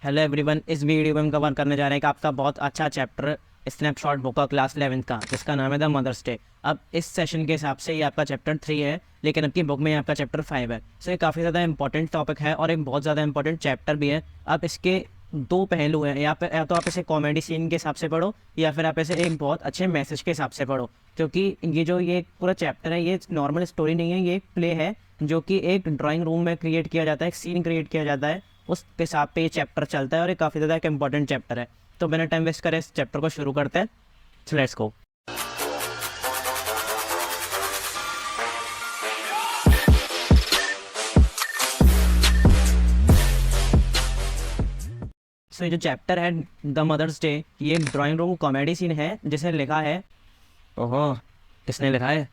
Hello everyone, इस video में हम कवर करने जा रहे हैं कि आपका बहुत अच्छा चैप्टर स्नैपशॉट बुक का क्लास 11th का, जिसका नाम है द मदर्स डे। अब इस सेशन के हिसाब से ये आपका चैप्टर 3 है, लेकिन आपकी बुक में आपका चैप्टर 5 है। सो ये काफ़ी ज़्यादा इंपॉर्टेंट टॉपिक है और एक बहुत ज़्यादा इंपॉर्टेंट चैप्टर भी है। अब इसके दो पहलू हैं, या तो आप इसे कॉमेडी सीन के हिसाब से पढ़ो या फिर आप इसे एक बहुत अच्छे मैसेज के हिसाब से पढ़ो। क्योंकि ये पूरा चैप्टर है, ये नॉर्मल स्टोरी नहीं है, ये एक प्ले है जो कि एक ड्राइंग रूम में क्रिएट किया जाता है, एक सीन क्रिएट किया जाता है, उस हिसाब पे ये चैप्टर चलता है और ये काफ़ी ज़्यादा एक इंपॉर्टेंट चैप्टर है। तो बिना टाइम वेस्ट करे इस चैप्टर को शुरू करते हैं। Let's go. सो ये जो चैप्टर है द मदर्स डे, ये एक ड्राइंग रूम कॉमेडी सीन है जिसे लिखा है, ओहो किसने लिखा है?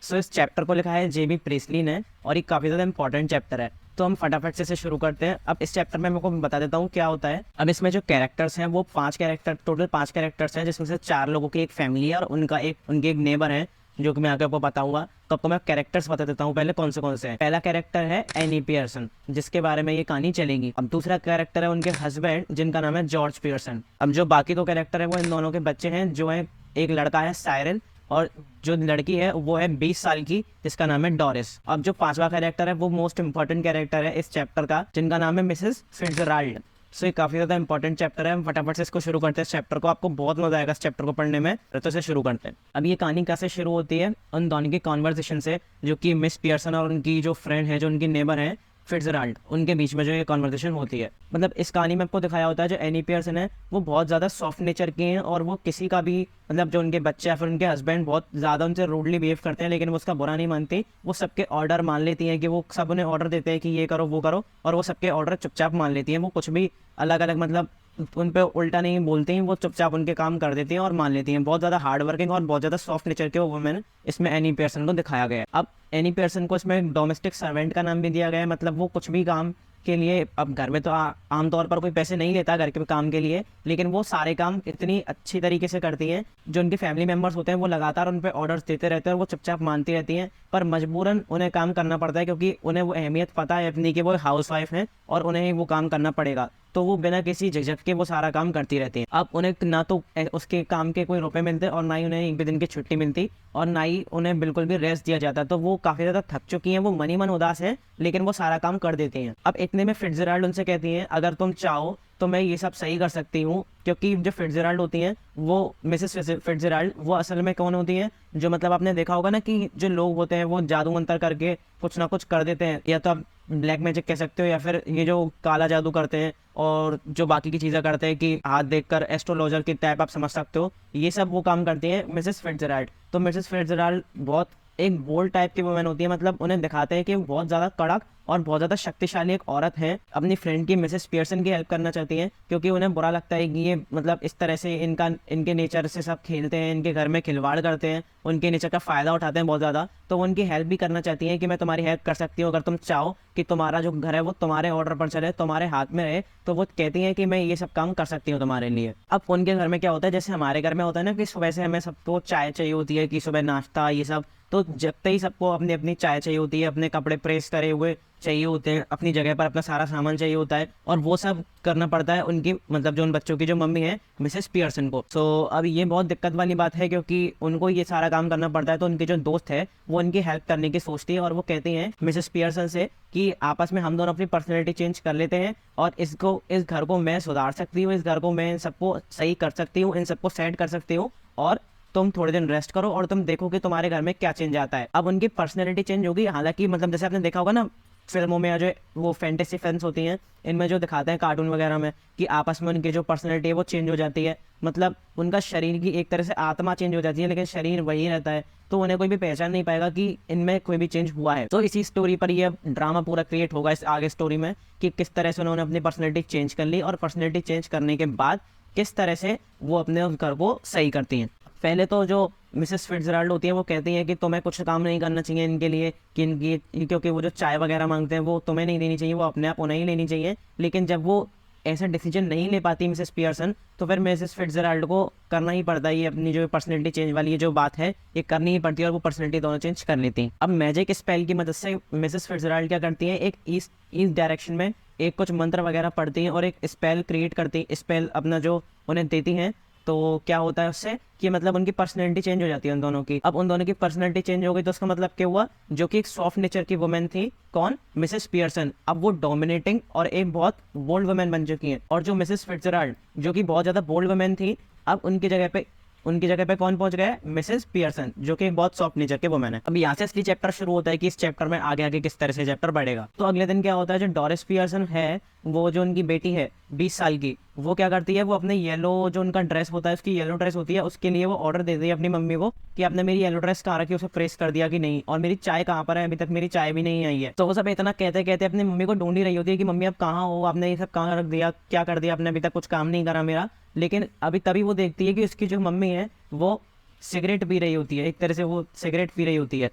सो इस चैप्टर को लिखा है जेबी प्रिस्टली ने और ये काफ़ी ज़्यादा इंपॉर्टेंट चैप्टर है। तो हम फटाफट से इसे शुरू करते हैं। अब इस चैप्टर में मैं आपको बता देता हूँ क्या होता है। अब इसमें जो कैरेक्टर्स हैं वो टोटल पांच कैरेक्टर्स हैं, जिसमें से 4 लोगों की एक फैमिली है और उनके एक नेबर है, जो कि मैं आगे आपको बताऊंगा। तो आपको मैं कैरेक्टर्स बता देता हूँ पहले कौन से हैं। पहला कैरेक्टर है एनी पियर्सन, जिसके बारे में ये कहानी चलेगी। अब दूसरा कैरेक्टर है उनके हस्बैंड, जिनका नाम है जॉर्ज पियर्सन। अब जो बाकी 2 कैरेक्टर है वो इन दोनों के बच्चे हैं, जो है एक लड़का है साइरन और जो लड़की है वो है 20 साल की, जिसका नाम है डोरिस। अब जो 5वां कैरेक्टर है वो मोस्ट इंपॉर्टेंट कैरेक्टर है इस चैप्टर का, जिनका नाम है मिसेस फिट्जराल्ड। सो ये काफ़ी ज़्यादा इंपॉर्टेंट चैप्टर है। हम फटाफट से इसको शुरू करते हैं। इस चैप्टर को आपको बहुत मजा आएगा इस चैप्टर को पढ़ने में। तो इसे शुरू करते हैं। अब ये कहानी कैसे शुरू होती है? उन दोनों की कॉन्वर्सेशन से, जो कि मिस पियर्सन और उनकी जो फ्रेंड है, जो उनकी नेबर है फिट्जराल्ड, उनके बीच में जो ये कॉन्वर्सेशन होती है। मतलब इस कहानी में आपको दिखाया होता है जो एनी पियर्सन है वो बहुत ज़्यादा सॉफ्ट नेचर के हैं और वो किसी का भी, मतलब जो उनके बच्चे या फिर उनके हस्बैंड बहुत ज़्यादा उनसे रूडली बिहेव करते हैं, लेकिन वो उसका बुरा नहीं मानती। वो सबके ऑर्डर मान लेती हैं, कि वो सब उन्हें ऑर्डर देते हैं कि ये करो वो करो, और वो सबके ऑर्डर चुपचाप मान लेती हैं। वो कुछ भी अलग अलग, मतलब उन पर उल्टा नहीं बोलती हैं, वो चुपचाप उनके काम कर देती हैं और मान लेती हैं। बहुत ज़्यादा हार्ड वर्किंग और बहुत ज़्यादा सॉफ्ट नेचर के वो वुमेन इसमें एनी पियर्सन को दिखाया गया है। अब एनी पियर्सन को इसमें डोमेस्टिक सर्वेंट का नाम भी दिया गया है। मतलब वो कुछ भी काम के लिए, अब घर में तो आमतौर पर कोई पैसे नहीं लेता घर के काम के लिए, लेकिन वो सारे काम इतनी अच्छी तरीके से करती हैं। जो उनके फैमिली मेम्बर्स होते हैं वो लगातार उन पर ऑर्डर्स देते रहते हैं और वो चुपचाप मानती रहती हैं, पर मजबूरन उन्हें काम करना पड़ता है, क्योंकि उन्हें वो अहमियत पता है अपनी कि वो हाउस वाइफ हैं और उन्हें वो काम करना पड़ेगा। तो वो बिना किसी झिझक के वो सारा काम करती रहती हैं। अब उन्हें ना तो उसके काम के कोई रुपए मिलते और ना ही उन्हें एक भी दिन की छुट्टी मिलती और ना ही उन्हें बिल्कुल भी रेस्ट दिया जाता। तो वो काफ़ी ज़्यादा थक चुकी हैं, वो मनी मन उदास है, लेकिन वो सारा काम कर देती हैं। अब इतने में फिट्जराल्ड उनसे कहती हैं, अगर तुम चाहो तो मैं ये सब सही कर सकती हूँ। क्योंकि जो फिट्जराल्ड होती हैं, वो मिसेस फिट्जराल्ड, वो असल में कौन होती हैं? जो, मतलब आपने देखा होगा ना कि जो लोग होते हैं वो जादू मंतर करके कुछ ना कुछ कर देते हैं, या तो आप ब्लैक मैजिक कह सकते हो, या फिर ये जो काला जादू करते हैं और जो बाकी की चीज़ें करते हैं, कि हाथ देखकर एस्ट्रोलॉजर की टाइप आप समझ सकते हो, ये सब वो काम करती हैं मिसेस फिट्जराल्ड। तो मिसेस फिट्जराल्ड बहुत एक बोल्ड टाइप की वुमेन होती है। मतलब उन्हें दिखाते हैं कि वो बहुत ज़्यादा कड़क और बहुत ज़्यादा शक्तिशाली एक औरत है। अपनी फ्रेंड की मिसेस पियर्सन की हेल्प करना चाहती हैं, क्योंकि उन्हें बुरा लगता है कि ये, मतलब इस तरह से इनके नेचर से सब खेलते हैं, इनके घर में खिलवाड़ करते हैं, उनके नेचर का फ़ायदा उठाते हैं बहुत ज़्यादा। तो वो उनकी हेल्प भी करना चाहती हैं कि मैं तुम्हारी हेल्प कर सकती हूँ, अगर तुम चाहो कि तुम्हारा जो घर है वो तुम्हारे ऑर्डर पर चले, तुम्हारे हाथ में रहे। तो वो कहती हैं कि मैं ये सब काम कर सकती हूँ तुम्हारे लिए। अब उनके घर में क्या होता है, जैसे हमारे घर में होता है ना कि सुबह से हमें सबको चाय चाहिए होती है, कि सुबह नाश्ता ये सब, तो जगते ही सबको अपनी अपनी चाय चाहिए होती है, अपने कपड़े प्रेस करे हुए चाहिए होते हैं, अपनी जगह पर अपना सारा सामान चाहिए होता है, और वो सब करना पड़ता है उनकी, मतलब जो उन बच्चों की जो मम्मी है मिसेस पियर्सन को। सो अब ये बहुत दिक्कत वाली बात है, क्योंकि उनको ये सारा काम करना पड़ता है। तो उनके जो दोस्त है वो उनकी हेल्प करने की सोचती है और वो कहती हैं मिसेस पियर्सन से कि आपस में हम दोनों अपनी पर्सनैलिटी चेंज कर लेते हैं और इस घर को मैं सुधार सकती हूँ, इस घर को मैं सबको सही कर सकती हूँ, इन सबको सेट कर सकती हूँ, और तुम थोड़े दिन रेस्ट करो और तुम देखो कि तुम्हारे घर में क्या चेंज आता है। अब उनकी पर्सनैलिटी चेंज होगी। हालांकि मतलब जैसे आपने देखा होगा ना फिल्मों में, या जो वो फैंटेसी फिल्म्स होती हैं, इनमें जो दिखाते हैं कार्टून वगैरह में, कि आपस में उनकी जो पर्सनैलिटी है वो चेंज हो जाती है। मतलब उनका शरीर की एक तरह से आत्मा चेंज हो जाती है, लेकिन शरीर वही रहता है। तो उन्हें कोई भी पहचान नहीं पाएगा कि इनमें कोई भी चेंज हुआ है। तो इसी स्टोरी पर ये ड्रामा पूरा क्रिएट होगा इस आगे स्टोरी में, कि किस तरह से उन्होंने अपनी पर्सनैलिटी चेंज कर ली और पर्सनैलिटी चेंज करने के बाद किस तरह से वो अपने उस घर को सही करती हैं। पहले तो जो मिसेस फिट्जराल्ड होती है वो कहती हैं कि तुम्हें कुछ काम नहीं करना चाहिए इनके लिए, कि इनकी, क्योंकि वो जो चाय वगैरह मांगते हैं वो तुम्हें नहीं देनी चाहिए, वो अपने आप उन्हें ही लेनी चाहिए। लेकिन जब वो ऐसा डिसीजन नहीं ले पाती मिसेस पियर्सन, तो फिर मिसेस फिट्जराल्ड को करना ही पड़ता है। ये अपनी जो पर्सनैलिटी चेंज वाली ये जो बात है ये करनी ही पड़ती है, और वो पर्सनैलिटी दोनों चेंज कर लेती हैं। अब मैजिक स्पेल की मदद से मिसेस फिट्जराल्ड क्या करती हैं, एक ईस्ट डायरेक्शन में एक कुछ मंत्र वगैरह पढ़ती हैं और एक स्पेल क्रिएट करती, स्पेल अपना जो उन्हें देती हैं। तो क्या होता है उससे कि मतलब उनकी पर्सनैलिटी चेंज हो जाती है उन दोनों की। अब उन दोनों की पर्सनैलिटी चेंज हो गई तो उसका मतलब क्या हुआ, जो कि एक सॉफ्ट नेचर की वुमेन थी, कौन, मिसेस पियर्सन, अब वो डोमिनेटिंग और एक बहुत बोल्ड वुमेन बन चुकी हैं। और जो मिसेस फिट्जराल्ड जो कि बहुत ज़्यादा बोल्ड वुमेन थी, अब उनकी जगह पे कौन पहुंच गया है, मिसेस पियर्सन, जो कि एक बहुत सॉफ्ट नेचर के वुमेन है। अब यहाँ से असली चैप्टर शुरू होता है कि इस चैप्टर में आगे आगे किस तरह से चैप्टर बढ़ेगा। तो अगले दिन क्या होता है, जो डोरिस पियर्सन है, वो जो उनकी बेटी है 20 साल की, वो क्या करती है, वो अपने येलो जो उनका ड्रेस होता है, उसकी येलो ड्रेस होती है, उसके लिए वो ऑर्डर देती है अपनी मम्मी को कि आपने मेरी येलो ड्रेस कहाँ रखी, उसे प्रेस कर दिया कि नहीं, और मेरी चाय कहाँ पर है, अभी तक मेरी चाय भी नहीं आई है। तो वो सब इतना कहते कहते अपनी मम्मी को ढूंढ ही रही होती है कि मम्मी अब कहाँ हो, आपने ये सब कहाँ रख दिया, क्या कर दिया आपने, अभी तक कुछ काम नहीं करा मेरा। लेकिन अभी तभी वो देखती है कि उसकी जो मम्मी है वो सिगरेट पी रही होती है, एक तरह से वो सिगरेट पी रही होती है।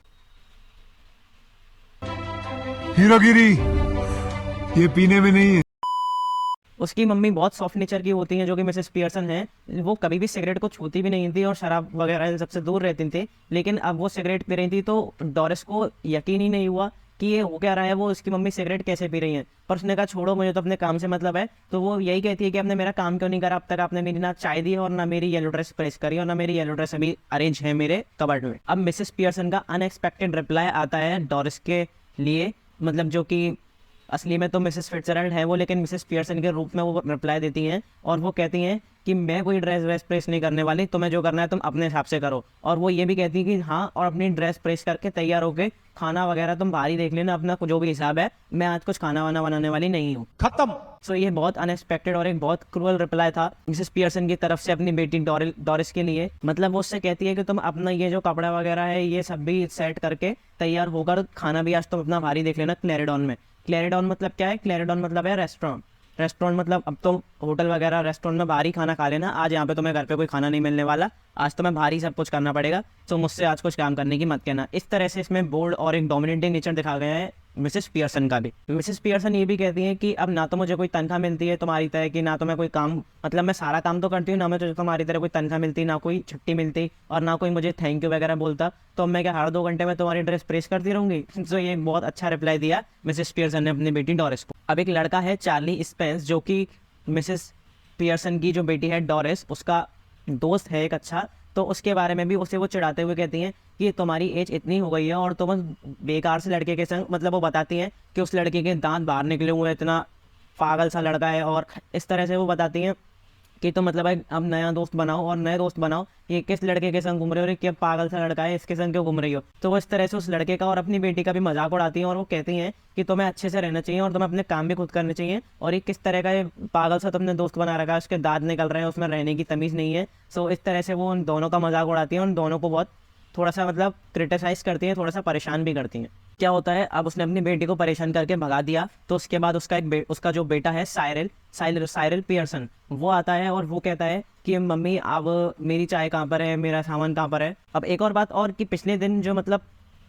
हीरोगिरी ये पीने में नहीं है। उसकी मम्मी बहुत सॉफ्ट नेचर की होती हैं, जो कि मिसेस पियर्सन है, वो कभी भी सिगरेट को छूती भी नहीं थी और शराब वगैरह इन सबसे दूर रहती थी। लेकिन अब वो सिगरेट पी रही थी तो डोरिस को यकीन ही नहीं हुआ कि ये हो क्या रहा है, वो उसकी मम्मी सिगरेट कैसे पी रही है। पर उसने कहा छोड़ो, मुझे तो अपने काम से मतलब है। तो वो यही कहती है कि आपने मेरा काम क्यों नहीं करा, अब तक आपने मेरी ना चाय दी और ना मेरी येलो ड्रेस प्रेस करी और ना मेरी येलो ड्रेस अभी अरेंज है मेरे कबर्ड में। अब मिसेस पियर्सन का अनएक्सपेक्टेड रिप्लाई आता है डोरिस के लिए, मतलब जो कि असली में तो मिसेस फिट्जराल्ड है वो, लेकिन मिसेस पियर्सन के रूप में वो रिप्लाई देती हैं और वो कहती हैं कि मैं कोई ड्रेस व्रेस प्रेस नहीं करने वाली, तुम्हें जो करना है तुम अपने हिसाब से करो। और वो ये भी कहती है कि हाँ, और अपनी ड्रेस प्रेस करके तैयार होके खाना वगैरह तुम बाहर ही देख लेना, अपना जो भी हिसाब है, मैं आज कुछ खाना वाना बनाने वाली नहीं हूँ, खत्म। सो ये बहुत अनएक्सपेक्टेड और एक बहुत क्रूअल रिप्लाई था मिसेस पियर्सन की तरफ से अपनी बेटी डोरिस के लिए। मतलब वो उससे कहती है कि तुम अपना ये जो कपड़ा वगैरह है ये सब भी सेट करके तैयार होकर खाना भी आज तुम अपना बाहर ही देख लेना क्लैरिडॉन में। क्लैरिडॉन मतलब क्या है, क्लैरिडॉन मतलब है रेस्टोरेंट। रेस्टोरेंट मतलब अब तुम होटल वगैरह रेस्टोरेंट में बाहर ही खाना खा लेना, आज यहाँ पे तुम्हें घर पे कोई खाना नहीं मिलने वाला, आज तुम्हें बाहर ही सब कुछ करना पड़ेगा, तो मुझसे आज कुछ काम करने की मत कहना। इस तरह से इसमें बोल्ड और एक डोमिनेटिंग नेचर दिखा गया है मिसेस पियर्सन का भी। मिसेस पियर्सन ये भी कहती हैं कि अब ना तो मुझे कोई तनख्वाह मिलती है तुम्हारी तरह की, ना तो मैं कोई काम, मतलब मैं सारा काम तो करती हूँ, ना मुझे तुम्हारी तरह कोई तनख्वाह मिलती, ना कोई छुट्टी मिलती, और ना कोई मुझे थैंक यू वगैरह बोलता, तो मैं क्या हर 2 घंटे में तुम्हारी ड्रेस प्रेस करती रहूंगी। तो ये बहुत अच्छा रिप्लाई दिया मिसेस पियर्सन ने अपनी बेटी डोरिस को। अब एक लड़का है चार्ली स्पेंस, जो कि मिसेस पियर्सन की जो बेटी है डोरिस, उसका दोस्त है एक अच्छा। तो उसके बारे में भी उसे वो चिढ़ाते हुए कहती हैं कि तुम्हारी एज इतनी हो गई है और तुम बेकार से लड़के के संग, मतलब वो बताती हैं कि उस लड़के के दांत बाहर निकले हुए, इतना पागल सा लड़का है, और इस तरह से वो बताती हैं कि तो मतलब है अब नया दोस्त बनाओ और नए दोस्त बनाओ, ये किस लड़के के संग घूम रहे हो, और क्या पागल सा लड़का है, इसके संग क्यों घूम रही हो। तो वो इस तरह से उस लड़के का और अपनी बेटी का भी मजाक उड़ाती हैं और वो कहती हैं कि तुम्हें अच्छे से रहना चाहिए और तुम्हें अपने काम भी खुद करने चाहिए, और ये किस तरह का ये पागल सा तुमने दोस्त बना रखा है, उसके दांत निकल रहे हैं, उसमें रहने की तमीज़ नहीं है। सो इस तरह से वो उन दोनों का मजाक उड़ाती हैं, उन दोनों को बहुत थोड़ा सा मतलब क्रिटिसाइज करती हैं, थोड़ा सा परेशान भी करती हैं। क्या होता है, अब उसने अपनी बेटी को परेशान करके भगा दिया, तो उसके बाद उसका जो बेटा है साइरल पियर्सन, वो आता है और वो कहता है कि मम्मी अब मेरी चाय कहाँ पर है, मेरा सामान कहाँ पर है। अब एक और बात और कि पिछले दिन जो मतलब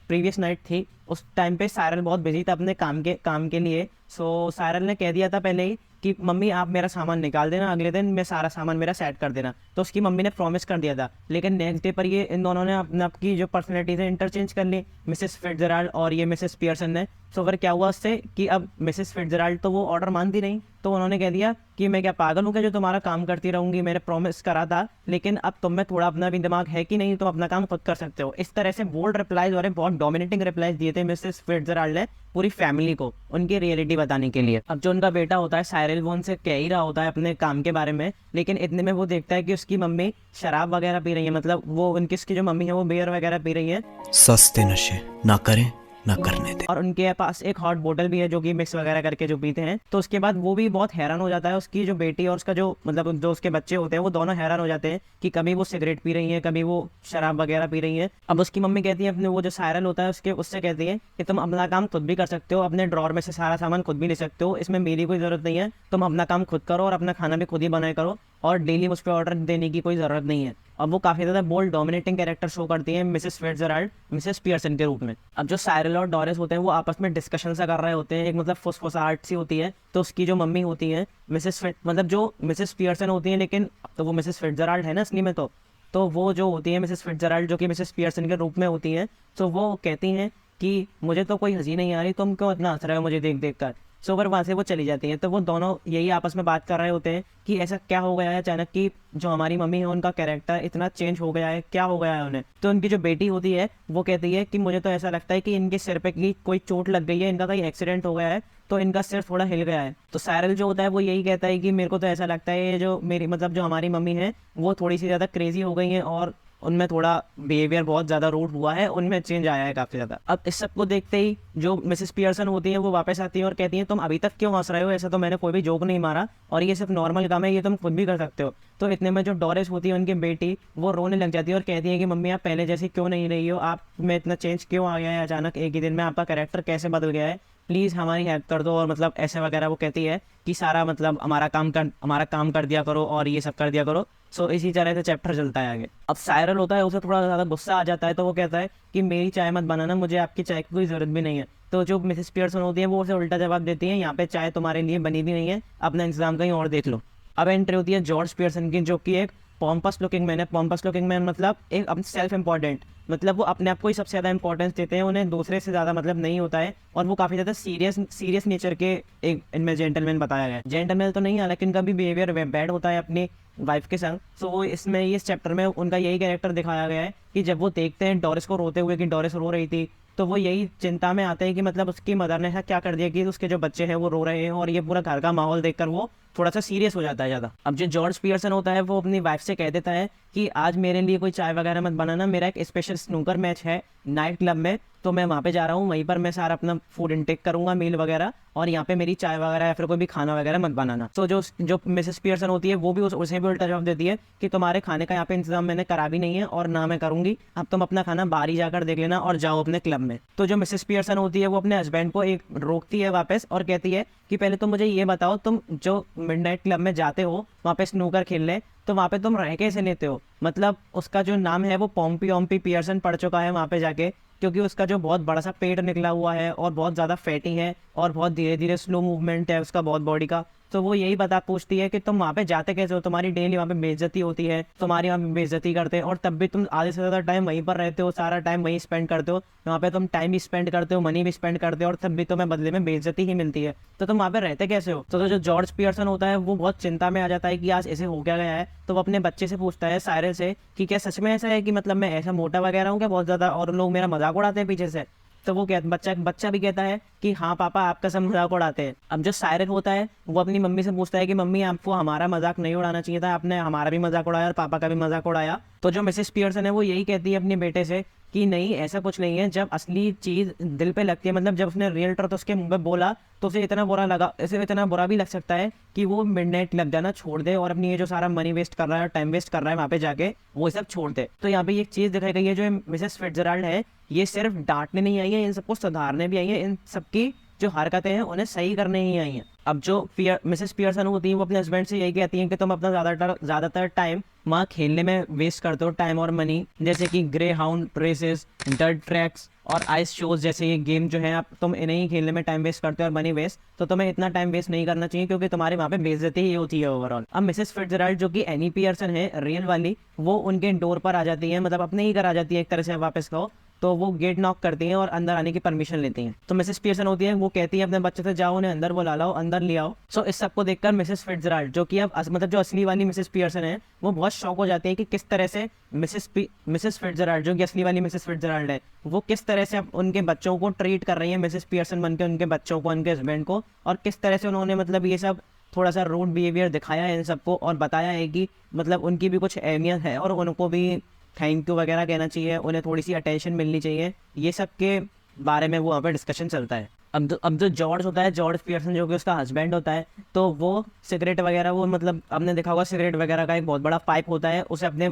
प्रीवियस नाइट थी, उस टाइम पे साइरल बहुत बिजी था अपने काम के लिए। सो साइरल ने कह दिया था पहले ही कि मम्मी आप मेरा सामान निकाल देना, अगले दिन मैं सारा सामान मेरा सेट कर देना। तो उसकी मम्मी ने प्रॉमिस कर दिया था, लेकिन नेक्स्ट डे पर ये इन दोनों ने अपने आपकी जो पर्सनैलिटी है इंटरचेंज कर ली, मिसेस फिट्जराल्ड और ये मिसेस पियर्सन ने। सो फिर क्या हुआ उससे कि अब मिसेस फिट्जराल्ड तो वो ऑर्डर मानती नहीं, तो उन्होंने कह दिया कि मैं क्या पागल हूँ क्या जो तुम्हारा काम करती रहूंगी, मैंने प्रॉमिस करा था, लेकिन अब तुम में थोड़ा अपना भी दिमाग है कि नहीं, तुम अपना काम खुद कर सकते हो। इस तरह से बोल्ड रिप्लाइज और बहुत डोमिनेटिंग रिप्लाइज दिए थे मिसेस फिट्जराल्ड ने पूरी फैमिली को उनकी रियलिटी बताने के लिए। अब जो उनका बेटा होता है साइरल, वो उनसे कह ही रहा होता है अपने काम के बारे में, लेकिन इतने में वो देखता है कि उसकी मम्मी शराब वगैरह पी रही है, मतलब वो उसकी जो मम्मी है वो बियर वगैरह पी रही है। सस्ते नशे ना करें ना करने दे। और उनके पास एक हॉट बोतल भी है जो कि मिक्स वगैरह करके जो पीते हैं। तो उसके बाद वो भी बहुत हैरान हो जाता है, उसकी जो बेटी और उसका जो मतलब जो उसके बच्चे होते हैं वो दोनों हैरान हो जाते हैं कि कभी वो सिगरेट पी रही है, कभी वो शराब वगैरह पी रही है। अब उसकी मम्मी कहती है अपने वो जो सायरल होता है उससे कहती है कि तुम अपना काम खुद भी कर सकते हो, अपने ड्रॉर में से सारा सामान खुद भी ले सकते हो, इसमें मेरी कोई ज़रूरत नहीं है, तुम अपना काम खुद करो और अपना खाना भी खुद ही बनाए करो, और डेली मुझ पर ऑर्डर देने की कोई ज़रूरत नहीं है। अब वो काफ़ी ज़्यादा बोल्ड डोमिनेटिंग कैरेक्टर शो करती है मिसेस फिट्जराल्ड मिसेस पियर्सन के रूप में। अब जो सायरल और डोरिस होते हैं वो आपस में डिस्कशन सा कर रहे होते हैं, एक मतलब फुसफुसाहट सी होती है। तो उसकी जो मम्मी होती है मतलब जो मिसेस पियर्सन होती है, लेकिन तो वो मिसेस फिट्जराल्ड है ना असली में, तो वो जो होती है मिसेस फिट्जराल्ड जो कि मिसेस पियर्सन के रूप में होती हैं, तो वो कहती हैं कि मुझे तो कोई हंसी नहीं आ रही, तुम क्यों इतना हंस रहे हो मुझे देख देख कर। सो फिर वहाँ से वो चली जाती हैं। तो वो दोनों यही आपस में बात कर रहे होते हैं कि ऐसा क्या हो गया है अचानक कि जो हमारी मम्मी है उनका कैरेक्टर इतना चेंज हो गया है, क्या हो गया है उन्हें। तो उनकी जो बेटी होती है वो कहती है कि मुझे तो ऐसा लगता है कि इनके सिर पे की कोई चोट लग गई है, इनका कहीं एक्सीडेंट हो गया है तो इनका सिर थोड़ा हिल गया है। तो साइरल जो होता है वो यही कहता है कि मेरे को तो ऐसा लगता है ये जो मेरी मतलब जो हमारी मम्मी है वो थोड़ी सी ज़्यादा क्रेजी हो गई हैं और उनमें थोड़ा बिहेवियर बहुत ज़्यादा रूड हुआ है, उनमें चेंज आया है काफ़ी ज़्यादा। अब इस सब को देखते ही जो मिसेस पियर्सन होती है वो वापस आती है और कहती है तुम अभी तक क्यों हंस रहे हो, ऐसा तो मैंने कोई भी जोक नहीं मारा और ये सिर्फ नॉर्मल काम है, ये तुम खुद भी कर सकते हो। तो इतने में जो डोरिस होती है उनकी बेटी वो रोने लग जाती है और कहती है कि मम्मी आप पहले जैसी क्यों नहीं रही हो, आप में इतना चेंज क्यों आ गया है अचानक एक ही दिन में, आपका कैरेक्टर कैसे बदल गया है, प्लीज़ हमारी हेल्प कर दो। और मतलब ऐसे वगैरह वो कहती है कि सारा मतलब हमारा काम कर दिया करो और ये सब कर दिया करो। सो इसी तरह से चैप्टर चलता है आगे। अब साइरल होता है उसे थोड़ा ज़्यादा गुस्सा आ जाता है तो वो कहता है कि मेरी चाय मत बनाना, मुझे आपकी चाय की कोई ज़रूरत भी नहीं है। तो जो मिसेस पियर्सन होती है वो उसे उल्टा जवाब देती है, यहाँ पे चाय तुम्हारे लिए बनी भी नहीं है, अपना इंतजाम कहीं और देख लो। अब एंट्री होती है जॉर्ज पियर्सन की, जो कि एक पॉम्पस लुकिंग मैन है। पॉम्पस लुकिंग मैन मतलब एक अपने सेल्फ इंपॉर्टेंट, मतलब वो अपने आप को ही सबसे ज़्यादा इंपॉर्टेंस देते हैं, उन्हें दूसरे से ज़्यादा मतलब नहीं होता है और वो काफ़ी ज़्यादा सीरियस नेचर के एक इनमें जेंटलमैन बताया गया है। जेंटलमैन तो नहीं है लेकिन इनका भी बिहेवियर बैड होता है अपनी वाइफ के संग। सो वो इसमें इस चैप्टर में उनका यही कैरेक्टर दिखाया गया है कि जब वो देखते हैं डोरिस को रोते हुए कि डोरिस रो रही थी तो वो यही चिंता में आते हैं कि मतलब उसकी मदर ने ऐसा क्या कर दिया कि उसके जो बच्चे हैं वो रो रहे हैं, और ये पूरा घर का माहौल देखकर वो थोड़ा सा सीरियस हो जाता है ज़्यादा। अब जो जॉर्ज पियर्सन होता है वो अपनी वाइफ से कह देता है कि आज मेरे लिए कोई चाय वगैरह मत बनाना, मेरा एक स्पेशल स्नूकर मैच है नाइट क्लब में, तो मैं वहाँ पे जा रहा हूँ, वहीं पर मैं सारा अपना फूड इनटेक करूँगा, मील वगैरह, और यहाँ पे मेरी चाय वगैरह या फिर कोई भी खाना वगैरह मत बनाना। तो जो मिसेस पियर्सन होती है वो भी उसे भी उल्टा जवाब देती है कि तुम्हारे खाने का यहाँ पे इंतजाम मैंने करा भी नहीं है और ना मैं करूँगी, अब तुम अपना खाना बाहर ही जाकर देख लेना और जाओ अपने क्लब में। तो जो मिसेस पियर्सन होती है वो अपने हस्बैंड को एक रोकती है वापस और कहती है कि पहले तुम मुझे ये बताओ, तुम जो मिडनाइट क्लब में जाते हो वहाँ पे स्नूकर खेलने, तो वहाँ पे तुम रह कैसे लेते हो। मतलब उसका जो नाम है वो पॉम्पी पियर्सन पड़ चुका है वहाँ पे जाके, क्योंकि उसका जो बहुत बड़ा सा पेट निकला हुआ है और बहुत ज़्यादा फैटी है और बहुत धीरे धीरे स्लो मूवमेंट है उसका बहुत बॉडी का। तो वो यही पूछती है कि तुम वहाँ पे जाते कैसे हो, तुम्हारी डेली वहाँ पे बेइज्जती होती है, तुम्हारी वहाँ पे बेइज्जती करते हैं और तब भी तुम आधे से ज़्यादा टाइम वहीं पर रहते हो, सारा टाइम वहीं स्पेंड करते हो, वहाँ पे तुम टाइम भी स्पेंड करते हो, मनी भी स्पेंड करते हो और तब भी तुम्हें बदले में बेइज्जती ही मिलती है, तो तुम वहाँ पे रहते कैसे हो। तो जो जॉर्ज पियर्सन होता है वो बहुत चिंता में आ जाता है कि आज ऐसे हो क्या गया है। तो वो अपने बच्चे से पूछता है साइरल से कि क्या सच में ऐसा है कि मतलब मैं ऐसा मोटा वगैरह हूँ क्या बहुत ज़्यादा और लोग मेरा मजाक उड़ाते हैं पीछे से। तो वो बच्चा भी कहता है कि हाँ पापा आपका सब मजाक उड़ाते हैं। अब जो साइरल होता है वो अपनी मम्मी से पूछता है कि मम्मी आपको हमारा मजाक नहीं उड़ाना चाहिए था, आपने हमारा भी मजाक उड़ाया और पापा का भी मजाक उड़ाया। तो जो मिसेस पियर्सन है वो यही कहती है अपने बेटे से कि नहीं ऐसा कुछ नहीं है, जब असली चीज़ दिल पे लगती है, मतलब जब उसने रियल ट्रुथ उसके मुंह पे बोला तो उसे इतना बुरा लगा, इसे इतना बुरा भी लग सकता है कि वो मिडनाइट क्लब जाना छोड़ दे और अपनी ये जो सारा मनी वेस्ट कर रहा है और टाइम वेस्ट कर रहा है वहाँ पे जाके वो सब छोड़ दे। तो यहाँ पे एक चीज़ दिखाई गई है, जो मिसेस फिट्जराल्ड है ये सिर्फ डांटने नहीं आई है, इन सबको सुधारने भी आई है, इन सबकी जो हरकतें हैं उन्हें सही करने ही आई हैं। अब जो मिसेस पियर्सन होती है वो अपने हस्बैंड से यही कहती हैं कि तुम अपना ज़्यादातर टाइम वहाँ खेलने में वेस्ट करते हो, टाइम और मनी, जैसे कि greyhound races, dirt tracks और आइस शोज जैसे ये गेम जो है आप तुम इन्हें ही खेलने में टाइम वेस्ट करते हो और मनी वेस्ट, तो तुम्हें इतना टाइम वेस्ट नहीं करना चाहिए क्योंकि तुम्हारे वहाँ पे बेइज्जती ही होती है ओवरऑल। अब मिसेस फिट्जराल्ड जो कि एनी पियर्सन है रियल वाली, वो उनके डोर पर आ जाती है, मतलब अपने ही घर आ जाती है एक तरह से वापस कहो, तो वो गेट नॉक करती हैं और अंदर आने की परमिशन लेती हैं। तो मिसेस पियर्सन होती है वो कहती है अपने बच्चे से जाओ उन्हें अंदर बुला लाओ, अंदर ले आओ। सो इस सबको देखकर मिसेस फिट्जराल्ड जो कि अब मतलब जो असली वाली मिसेस पियर्सन है वो बहुत शॉक हो जाती है कि किस तरह से मिसेस फिट्जराल्ड जो कि असली वाली मिसेस फिट्जराल्ड है वो किस तरह से उनके बच्चों को ट्रीट कर रही है, मिसेस पियर्सन बन के उनके बच्चों को, उनके हस्बैंड को, और किस तरह से उन्होंने मतलब ये सब थोड़ा सा रूड बिहेवियर दिखाया है इन सबको और बताया है कि मतलब उनकी भी कुछ अहमियत है और उनको भी थैंक यू वगैरह कहना चाहिए, उन्हें थोड़ी सी अटेंशन मिलनी चाहिए, ये सब के बारे में वो वहाँ पर डिस्कशन चलता है। अब जो जॉर्ज होता है, जॉर्ज पियर्सन जो कि उसका हस्बैंड होता है, तो वो सिगरेट वगैरह वो मतलब आपने देखा होगा सिगरेट वगैरह का एक बहुत बड़ा पाइप होता है, उसे अपने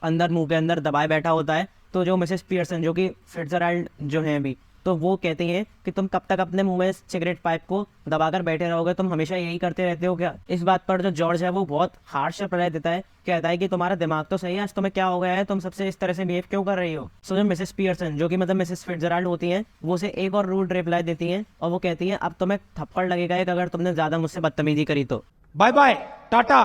अंदर मुंह के अंदर दबाए बैठा होता है। तो जो मिसेस पियर्सन जो कि फिट्जराल्ड जो है अभी, तो वो कहती हैं कि तुम कब तक अपने मुंह में सिगरेट पाइप को दबाकर बैठे रहोगे, तुम हमेशा यही करते रहते हो क्या। इस बात पर जो जॉर्ज है वो बहुत हार्श रिप्लाई देता है, कहता है कि तुम्हारा दिमाग तो सही है, आज तुम्हें क्या हो गया है, तुम सबसे इस तरह से बिहेव क्यों कर रही हो। सो जो मिसेस पियर्सन जो कि मतलब मिसेस फिट्जराल्ड होती हैं वो उसे एक और रूड रिप्लाई देती हैं और वो कहती हैं अब तुम्हें थप्पड़ लगेगा एक अगर तुमने ज़्यादा मुझसे बदतमीजी करी तो। Bye bye, tata,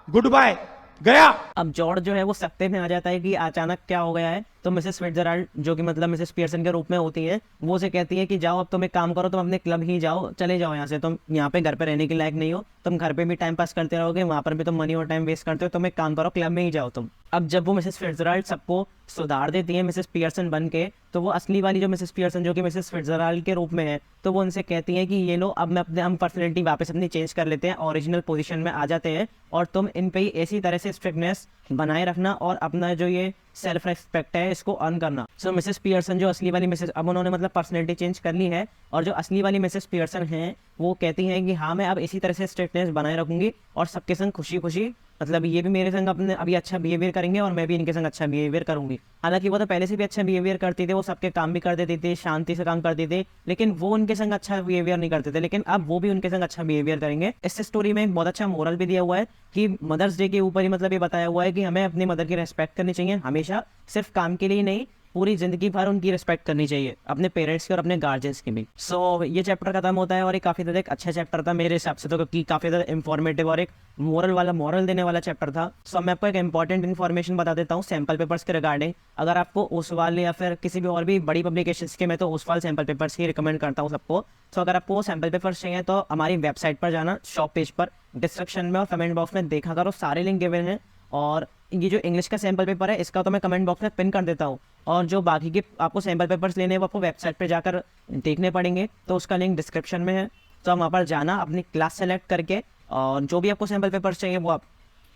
good bye, गया। अब जॉर्ज जो है वो सख्ते में आ जाता है कि अचानक क्या हो गया है, तो मिसेस फिट्जराल्ड जो कि मतलब मिसेस पियर्सन के रूप में होती है, वो उसे कहती है कि जाओ अब तुम एक काम करो, तुम अपने क्लब ही जाओ, चले जाओ यहाँ से, तुम यहाँ पे घर पे रहने के लायक नहीं हो, तुम घर पे भी टाइम पास करते रहोगे, वहाँ पर भी तुम मनी और टाइम वेस्ट करते हो, तुम एक काम करो क्लब में ही जाओ तुम। अब जब वो मिसेस फिट्जराल्ड सबको सुधार देती है मिसेस पियर्सन बन के, तो वो असली वाली जो मिसेस पियर्सन जो कि मिसेस फिट्जराल्ड के रूप में है, तो वो उनसे कहती है कि ये लो अब हम पर्सनैलिटी वापस अपनी चेंज कर लेते हैं, ओरिजिनल पोजीशन में आ जाते हैं, और तुम इन पे ही ऐसी तरह से स्ट्रिक्टनेस बनाए रखना और अपना जो ये सेल्फ रेस्पेक्ट है इसको अर्न करना। सो मिसेस पियर्सन जो असली वाली मिसेस, अब उन्होंने मतलब पर्सनैलिटी चेंज कर ली है, और जो असली वाली मिसेस पियर्सन हैं वो कहती हैं कि हाँ मैं अब इसी तरह से स्ट्रिक्टनेस बनाए रखूंगी और सबके संग खुशी खुशी, मतलब ये भी मेरे संग अपने अभी अच्छा बिहेवियर करेंगे और मैं भी इनके संग अच्छा बिहेवियर करूंगी। हालांकि वो तो पहले से भी अच्छा बिहेवियर करती थे, वो सबके काम भी कर देती थी, शांति से काम करती थी, लेकिन वो उनके संग अच्छा बिहेवियर नहीं करते थे, लेकिन अब वो भी उनके संग अच्छा बिहेवियर करेंगे। इस स्टोरी में एक बहुत अच्छा मोरल भी दिया हुआ है कि मदर्स डे के ऊपर ही मतलब ये बताया हुआ है कि हमें अपनी मदर की रेस्पेक्ट करनी चाहिए हमेशा, सिर्फ काम के लिए नहीं, पूरी जिंदगी भर उनकी रिस्पेक्ट करनी चाहिए, अपने पेरेंट्स की और अपने गार्जियंस की भी। सो ये चैप्टर खत्म होता है और ये काफ़ी ज़्यादा एक अच्छा चैप्टर था मेरे हिसाब से, तो क्योंकि काफ़ी ज़्यादा इंफॉर्मेटिव और एक मोरल देने वाला चैप्टर था। सो मैं आपको एक इंपॉर्टेंट इन्फॉर्मेशन बता देता हूँ सैम्पल पेपर्स के रिगार्डिंग। अगर आपको ओसवाल या फिर किसी भी और भी बड़ी पब्लिकेशंस के, मैं तो ओसवाल सैम्पल पेपर्स ही रिकमेंड करता हूँ सबको। सो अगर आपको सैम्पल पेपर्स चाहिए तो हमारी वेबसाइट पर जाना, शॉप पेज पर, डिस्क्रिप्शन में और कमेंट बॉक्स में देखा करो, सारे लिंक गिवन हैं। और ये जो इंग्लिश का सैम्पल पेपर है इसका तो मैं कमेंट बॉक्स में पिन कर देता हूँ, और जो बाकी के आपको सैम्पल पेपर्स लेने हैं वो आपको वेबसाइट पे जाकर देखने पड़ेंगे, तो उसका लिंक डिस्क्रिप्शन में है। तो आप वहाँ पर जाना, अपनी क्लास सेलेक्ट करके और जो भी आपको सैम्पल पेपर्स चाहिए वो आप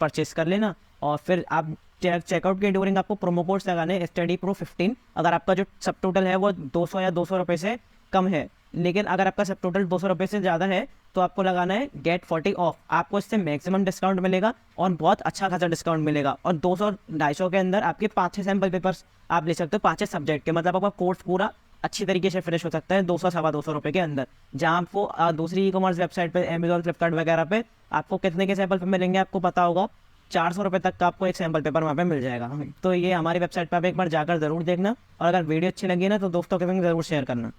परचेस कर लेना, और फिर आप चेकआउट के ड्यूरिंग आपको प्रोमो कोड्स लगाने स्टडी प्रो 15। अगर आपका जो सब टोटल है वो 200 या 200 रुपये से कम है, लेकिन अगर आपका सब टोटल 200 रुपये से ज़्यादा है तो आपको लगाना है गेट 40 ऑफ। आपको इससे मैक्सिमम डिस्काउंट मिलेगा और बहुत अच्छा खासा डिस्काउंट मिलेगा, और 200-250 के अंदर आपके 5-6 सैम्पल पेपर्स आप ले सकते हो, 5-6 सब्जेक्ट के, मतलब आपका कोर्स पूरा अच्छी तरीके से फिनिश हो सकता है 200-250 रुपये के अंदर। जहाँ आपको दूसरी ई कॉमर्स वेबसाइट पर, अमेजॉन, फ्लिपकार्ट वगैरह पे आपको कितने के सैम्पल पेपर मिलेंगे आपको पता होगा, 400 रुपये तक का आपको एक सैम्पल पेपर वहाँ पे मिल जाएगा। तो ये हमारी वेबसाइट पर आप एक बार जाकर ज़रूर देखना, और अगर वीडियो अच्छी लगी ना तो दोस्तों के संग ज़रूर शेयर करना।